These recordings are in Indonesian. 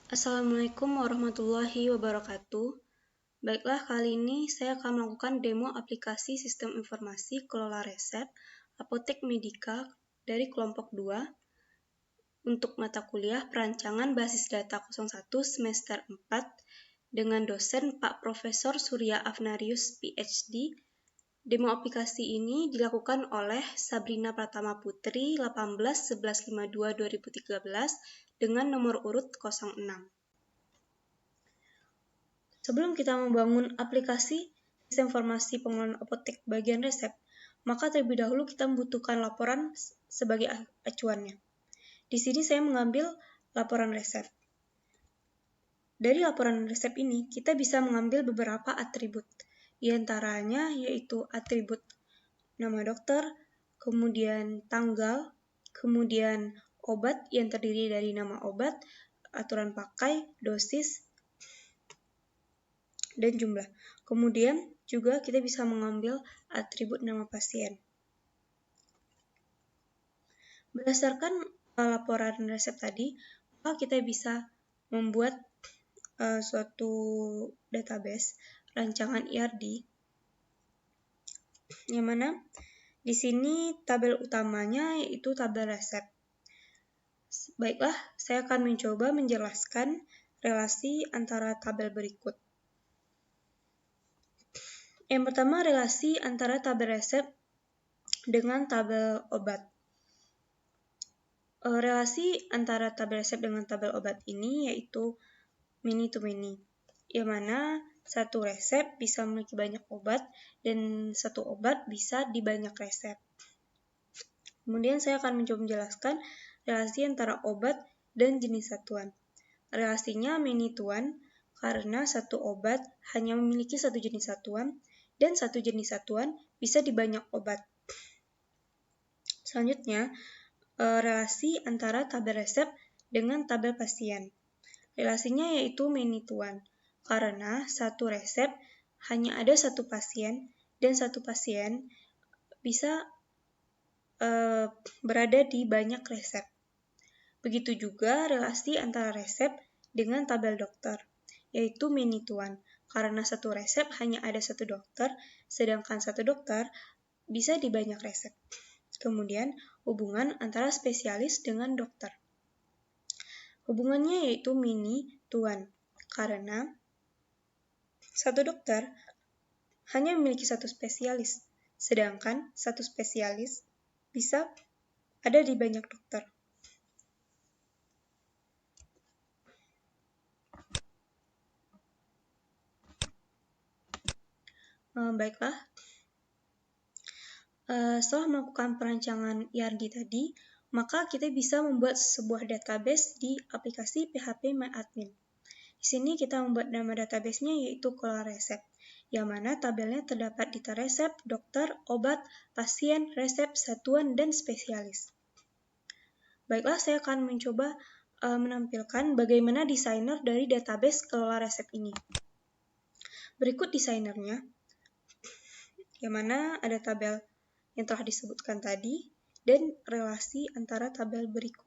Assalamualaikum warahmatullahi wabarakatuh. Baiklah, kali ini saya akan melakukan demo aplikasi Sistem Informasi Kelola Resep Apotek Medika dari kelompok 2 untuk mata kuliah Perancangan Basis Data 01 semester 4 dengan dosen Pak Profesor Surya Afnarius, PhD. Demo aplikasi ini dilakukan oleh Sabrina Pratama Putri 18/11/52/2013 dengan nomor urut 06. Sebelum kita membangun aplikasi sistem informasi pengelolaan apotek bagian resep, maka terlebih dahulu kita membutuhkan laporan sebagai acuannya. Di sini saya mengambil laporan resep. Dari laporan resep ini, kita bisa mengambil beberapa atribut. Di antaranya yaitu atribut nama dokter, kemudian tanggal, kemudian obat yang terdiri dari nama obat, aturan pakai, dosis, dan jumlah. Kemudian juga kita bisa mengambil atribut nama pasien. Berdasarkan laporan resep tadi, maka kita bisa membuat suatu database rancangan IRD, yang mana di sini tabel utamanya yaitu tabel resep. Baiklah, saya akan mencoba menjelaskan relasi antara tabel berikut. Yang pertama, relasi antara tabel resep dengan tabel obat. Relasi antara tabel resep dengan tabel obat ini yaitu many to many, yang mana satu resep bisa memiliki banyak obat dan satu obat bisa di banyak resep. Kemudian saya akan mencoba menjelaskan relasi antara obat dan jenis satuan. Relasinya many to one karena satu obat hanya memiliki satu jenis satuan dan satu jenis satuan bisa di banyak obat. Selanjutnya, relasi antara tabel resep dengan tabel pasien. Relasinya yaitu many to one, karena satu resep hanya ada satu pasien dan satu pasien bisa berada di banyak resep. Begitu juga relasi antara resep dengan tabel dokter, yaitu many to one, karena satu resep hanya ada satu dokter, sedangkan satu dokter bisa di banyak resep. Kemudian, hubungan antara spesialis dengan dokter. Hubungannya yaitu many to one, karena satu dokter hanya memiliki satu spesialis, sedangkan satu spesialis bisa ada di banyak dokter. Baiklah, setelah melakukan perancangan IRD tadi, maka kita bisa membuat sebuah database di aplikasi PHP MyAdmin. Di sini kita membuat nama database-nya yaitu Kelola Resep, yang mana tabelnya terdapat data resep, dokter, obat, pasien, resep, satuan, dan spesialis. Baiklah, saya akan mencoba menampilkan bagaimana desainer dari database Kelola Resep ini. Berikut desainernya, yang mana ada tabel yang telah disebutkan tadi dan relasi antara tabel berikut.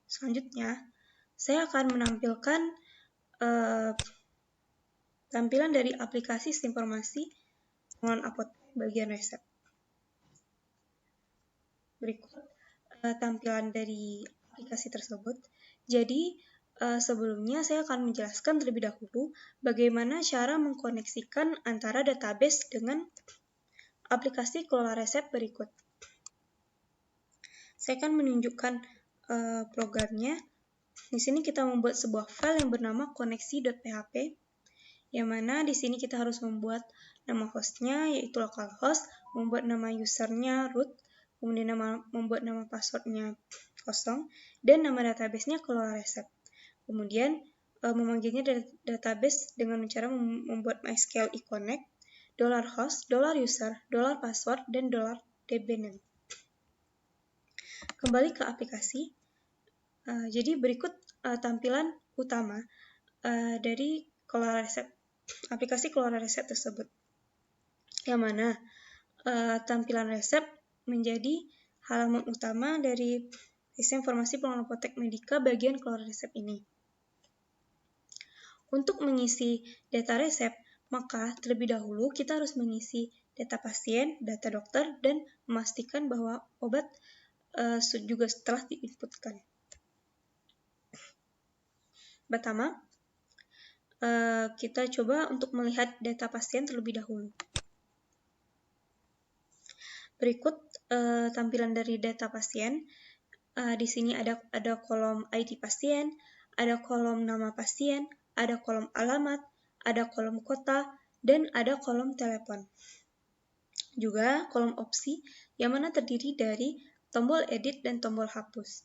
Selanjutnya, saya akan menampilkan tampilan dari aplikasi informasi pengelolaan apotek bagian resep. Berikut tampilan dari aplikasi tersebut. Jadi, sebelumnya saya akan menjelaskan terlebih dahulu bagaimana cara mengkoneksikan antara database dengan aplikasi Kelola Resep berikut. Saya akan menunjukkan programnya. Di sini kita membuat sebuah file yang bernama koneksi.php, yang mana di sini kita harus membuat nama hostnya yaitu localhost, membuat nama usernya root, kemudian membuat nama passwordnya kosong, dan nama database-nya Kelola Resep. Kemudian memanggilnya dari database dengan cara membuat MySQL eConnect, $host, $user, $password, dan $dbname. Kembali ke aplikasi. Jadi berikut tampilan utama dari Kelola Resep, aplikasi Kelola Resep tersebut, yang mana tampilan resep menjadi halaman utama dari Isi informasi pengelola apotek Medika bagian keluar resep ini. Untuk mengisi data resep, maka terlebih dahulu kita harus mengisi data pasien, data dokter, dan memastikan bahwa obat juga setelah diinputkan. Pertama, kita coba untuk melihat data pasien terlebih dahulu. Berikut tampilan dari data pasien. Di sini ada kolom ID pasien, ada kolom nama pasien, ada kolom alamat, ada kolom kota, dan ada kolom telepon. Juga kolom opsi yang mana terdiri dari tombol edit dan tombol hapus.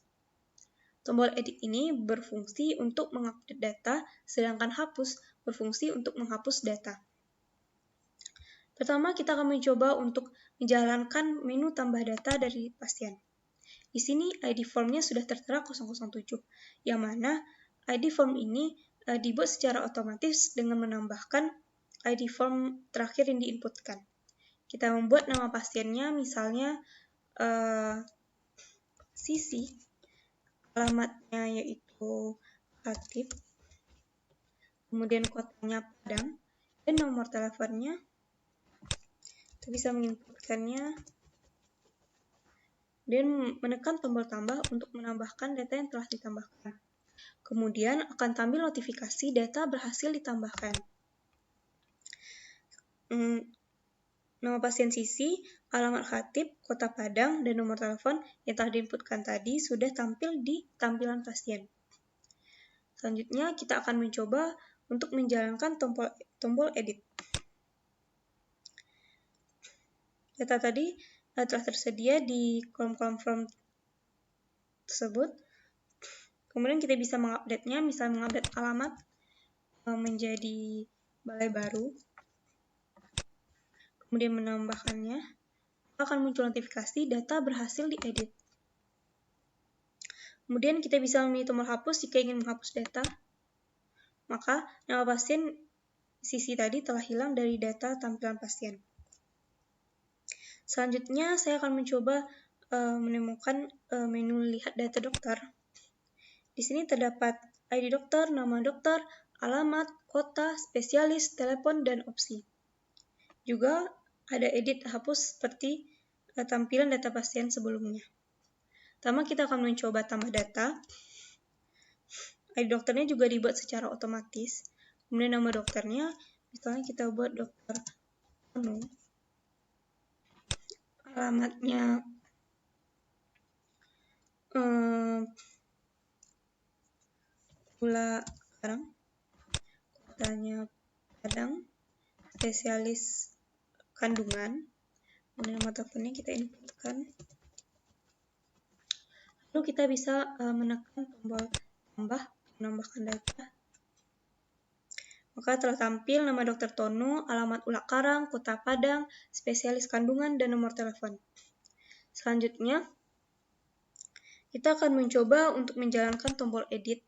Tombol edit ini berfungsi untuk mengupdate data, sedangkan hapus berfungsi untuk menghapus data. Pertama, kita akan mencoba untuk menjalankan menu tambah data dari pasien. Di sini ID form-nya sudah tertera 007, yang mana ID form ini dibuat secara otomatis dengan menambahkan ID form terakhir yang diinputkan. Kita membuat nama pasiennya, misalnya Sisi, alamatnya yaitu Hatip, kemudian kotanya Padang, dan nomor teleponnya. Kita bisa menginputkannya dan menekan tombol tambah untuk menambahkan data yang telah ditambahkan. Kemudian akan tampil notifikasi data berhasil ditambahkan. Nama pasien Sisi, alamat Hatip, kota Padang, dan nomor telepon yang telah diinputkan tadi sudah tampil di tampilan pasien. Selanjutnya kita akan mencoba untuk menjalankan tombol edit. Data tadi telah tersedia di kolom-kolom form tersebut. Kemudian kita bisa mengupdate-nya, misalnya mengupdate alamat menjadi Balai Baru. Kemudian menambahkannya, akan muncul notifikasi data berhasil diedit. Kemudian kita bisa memilih tombol hapus jika ingin menghapus data. Maka nama pasien Sisi tadi telah hilang dari data tampilan pasien. Selanjutnya saya akan mencoba menemukan menu lihat data dokter. Di sini terdapat ID dokter, nama dokter, alamat, kota, spesialis, telepon, dan opsi. Juga ada edit hapus seperti tampilan data pasien sebelumnya. Pertama kita akan mencoba tambah data. ID dokternya juga dibuat secara otomatis. Kemudian nama dokternya, misalnya kita buat dokter Tono. Alamatnya Gula Karang, kotanya Padang, spesialis kandungan. Kemudian nama teleponnya kita inputkan. Lalu kita bisa menekan tombol tambah menambahkan data. Maka telah tampil nama dokter Tono, alamat Ulak Karang, kota Padang, spesialis kandungan, dan nomor telepon. Selanjutnya, kita akan mencoba untuk menjalankan tombol edit.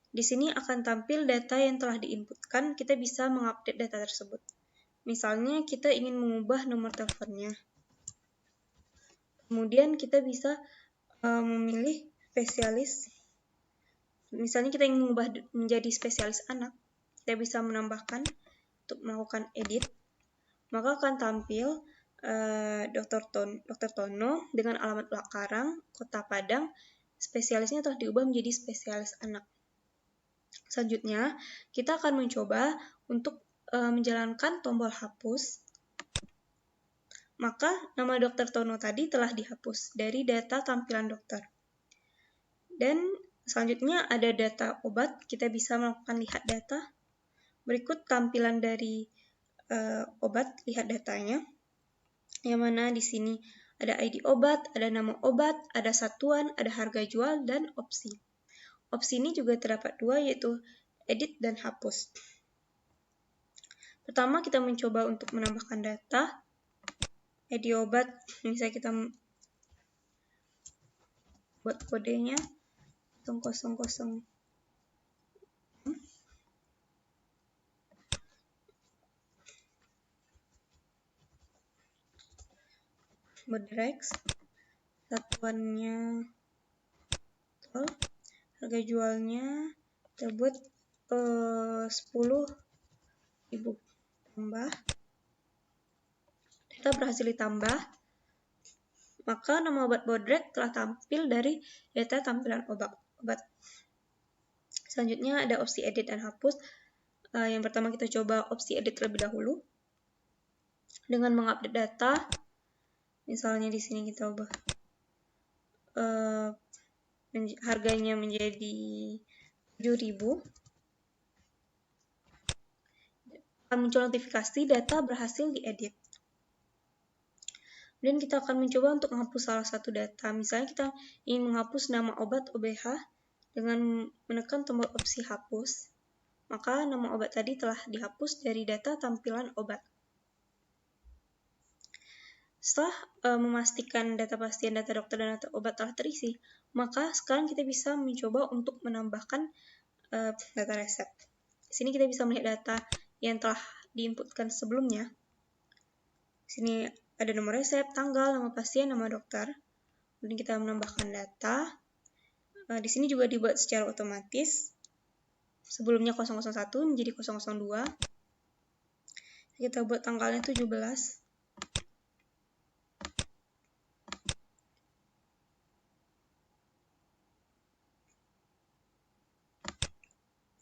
Di sini akan tampil data yang telah diinputkan, kita bisa mengupdate data tersebut. Misalnya, kita ingin mengubah nomor teleponnya. Kemudian kita bisa memilih spesialis. Misalnya kita ingin mengubah menjadi spesialis anak. Kita bisa menambahkan untuk melakukan edit, maka akan tampil Dr. Tono dengan alamat Ulak Karang, kota Padang, spesialisnya telah diubah menjadi spesialis anak. Selanjutnya, kita akan mencoba untuk menjalankan tombol hapus. Maka nama Dr. Tono tadi telah dihapus dari data tampilan dokter. Dan selanjutnya ada data obat, kita bisa melakukan lihat data. Berikut tampilan dari obat, lihat datanya. Yang mana di sini ada ID obat, ada nama obat, ada satuan, ada harga jual, dan opsi. Opsi ini juga terdapat dua, yaitu edit dan hapus. Pertama, kita mencoba untuk menambahkan data. ID obat, misalnya kita buat kodenya 000. Bodrex, satuannya total. Harga jualnya kita buat 10.000 tambah. Data berhasil ditambah. Maka nama obat Bodrek telah tampil dari data tampilan obat. Selanjutnya ada opsi edit dan hapus. Yang pertama kita coba opsi edit terlebih dahulu. Dengan mengupdate data, misalnya di sini kita ubah harganya menjadi 7.000. Akan muncul notifikasi data berhasil diedit. Dan kita akan mencoba untuk menghapus salah satu data. Misalnya kita ingin menghapus nama obat OBH dengan menekan tombol opsi hapus, maka nama obat tadi telah dihapus dari data tampilan obat. Setelah memastikan data pasien, data dokter, dan data obat telah terisi, maka sekarang kita bisa mencoba untuk menambahkan data resep. Di sini kita bisa melihat data yang telah diinputkan sebelumnya. Di sini ada nomor resep, tanggal, nama pasien, nama dokter. Kemudian kita menambahkan data. Di sini juga dibuat secara otomatis. Sebelumnya 001 menjadi 002. Kita buat tanggalnya 17.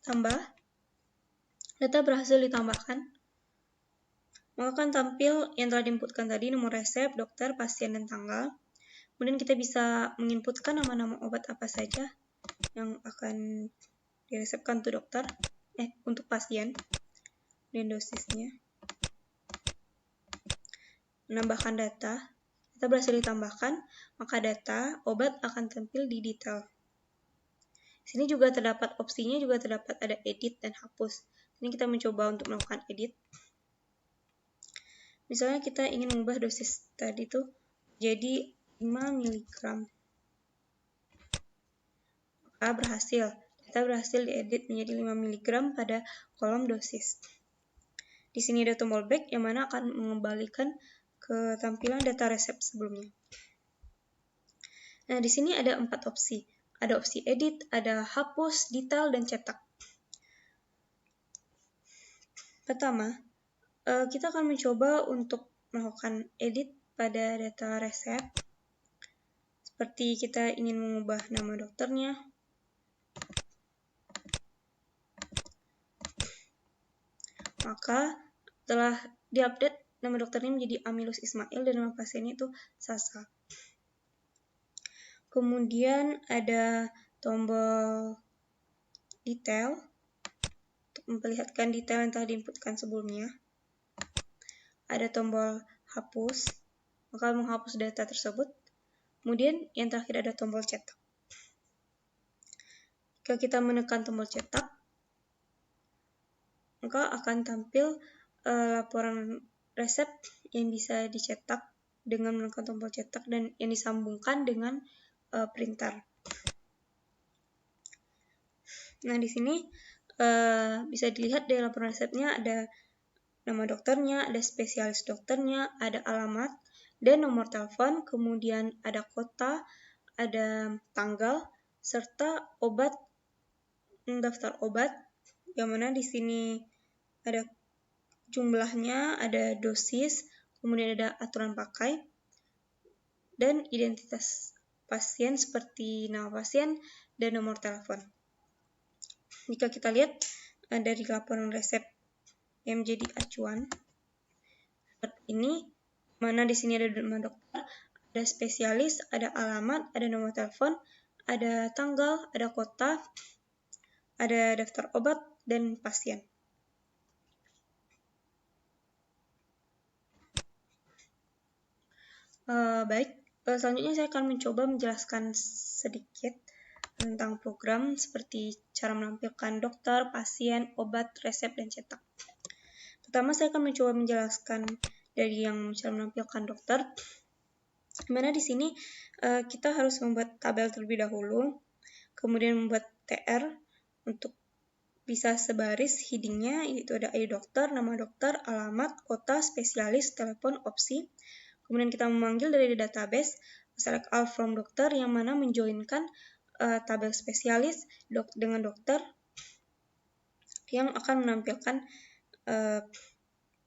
Tambah. Data berhasil ditambahkan. Maka akan tampil yang telah diinputkan tadi, nomor resep, dokter, pasien, dan tanggal. Kemudian kita bisa menginputkan nama-nama obat apa saja yang akan diresepkan untuk dokter, untuk pasien, dan dosisnya. Menambahkan data berhasil ditambahkan, maka data obat akan tampil di detail. Sini juga terdapat opsinya, juga terdapat ada edit dan hapus. Ini kita mencoba untuk melakukan edit. Misalnya kita ingin mengubah dosis tadi tuh jadi 5 mg. Maka data berhasil diedit menjadi 5 mg pada kolom dosis. Di sini ada tombol back yang mana akan mengembalikan ke tampilan data resep sebelumnya. Nah, di sini ada 4 opsi. Ada opsi edit, ada hapus, detail, dan cetak. Pertama, kita akan mencoba untuk melakukan edit pada data resep. Seperti kita ingin mengubah nama dokternya. Maka telah diupdate nama dokternya menjadi Amilus Ismail dan nama pasiennya itu Sasa. Kemudian ada tombol detail untuk memperlihatkan detail yang telah diinputkan sebelumnya. Ada tombol hapus, maka menghapus data tersebut. Kemudian yang terakhir ada tombol cetak. Jika kita menekan tombol cetak, maka akan tampil laporan resep yang bisa dicetak dengan menekan tombol cetak dan yang disambungkan dengan printer. Nah, di sini bisa dilihat dari laporan resepnya ada nama dokternya, ada spesialis dokternya, ada alamat dan nomor telepon, kemudian ada kota, ada tanggal, serta obat, daftar obat, yang mana di sini ada jumlahnya, ada dosis, kemudian ada aturan pakai, dan identitas pasien seperti nama pasien dan nomor telepon. Jika kita lihat dari laporan resep yang menjadi acuan seperti ini, mana di sini ada nama dokter, ada spesialis, ada alamat, ada nomor telepon, ada tanggal, ada kota, ada daftar obat dan pasien. Baik, selanjutnya saya akan mencoba menjelaskan sedikit tentang program seperti cara menampilkan dokter, pasien, obat, resep, dan cetak. Pertama, saya akan mencoba menjelaskan dari yang cara menampilkan dokter. Dimana di sini kita harus membuat tabel terlebih dahulu, kemudian membuat TR untuk bisa sebaris headingnya, yaitu ada ID dokter, nama dokter, alamat, kota, spesialis, telepon, opsi. Kemudian kita memanggil dari database select all from dokter yang mana menjoinkan tabel spesialis dengan dokter yang akan menampilkan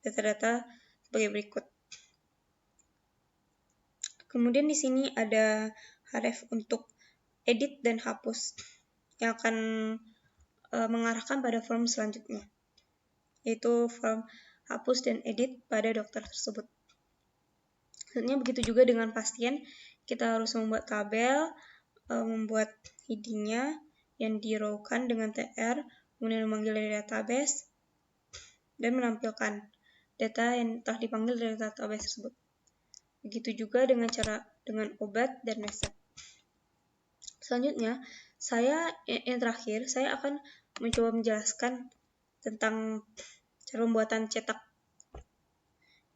data-data sebagai berikut. Kemudian di sini ada href untuk edit dan hapus yang akan mengarahkan pada form selanjutnya, yaitu form hapus dan edit pada dokter tersebut. Selanjutnya begitu juga dengan pasien, kita harus membuat tabel, membuat ID-nya yang di-row-kan dengan TR, kemudian memanggil dari database, dan menampilkan data yang telah dipanggil dari database tersebut. Begitu juga dengan obat dan resep. Selanjutnya, yang terakhir, saya akan mencoba menjelaskan tentang cara pembuatan cetak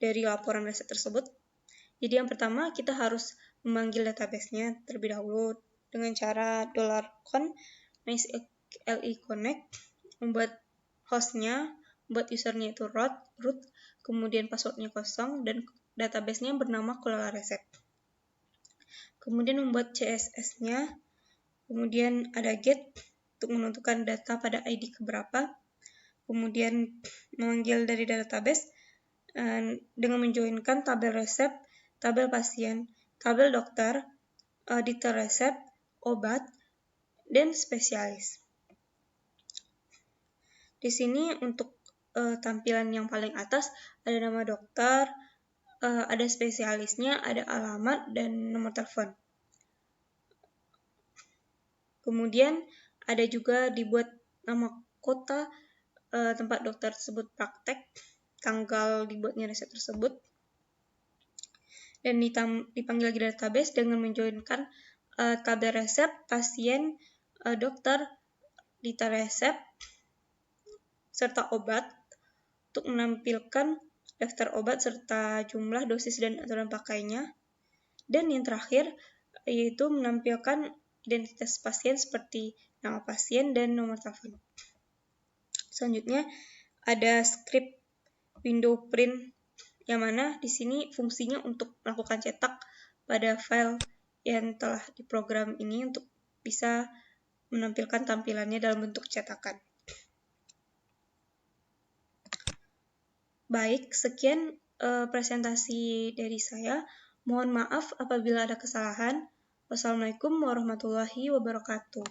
dari laporan resep tersebut. Jadi yang pertama, kita harus memanggil database-nya terlebih dahulu dengan cara $con mysqli connect, membuat hostnya, membuat usernya itu root, kemudian passwordnya kosong, dan database-nya bernama Coloresep. Kemudian membuat CSS-nya, kemudian ada get untuk menentukan data pada ID keberapa, kemudian memanggil dari database dengan menjoinkan tabel resep, tabel pasien, tabel dokter, detail resep, obat, dan spesialis. Di sini untuk tampilan yang paling atas ada nama dokter, ada spesialisnya, ada alamat, dan nomor telepon. Kemudian ada juga dibuat nama kota tempat dokter tersebut praktek, tanggal dibuatnya resep tersebut, dan dipanggil lagi database dengan menjoinkan tabel resep, pasien, dokter, detail resep, serta obat untuk menampilkan daftar obat serta jumlah dosis dan aturan pakainya. Dan yang terakhir yaitu menampilkan identitas pasien seperti nama pasien dan nomor telepon. Selanjutnya ada script window print yang mana di sini fungsinya untuk melakukan cetak pada file yang telah diprogram ini untuk bisa menampilkan tampilannya dalam bentuk cetakan. Baik, sekian presentasi dari saya. Mohon maaf apabila ada kesalahan. Wassalamualaikum warahmatullahi wabarakatuh.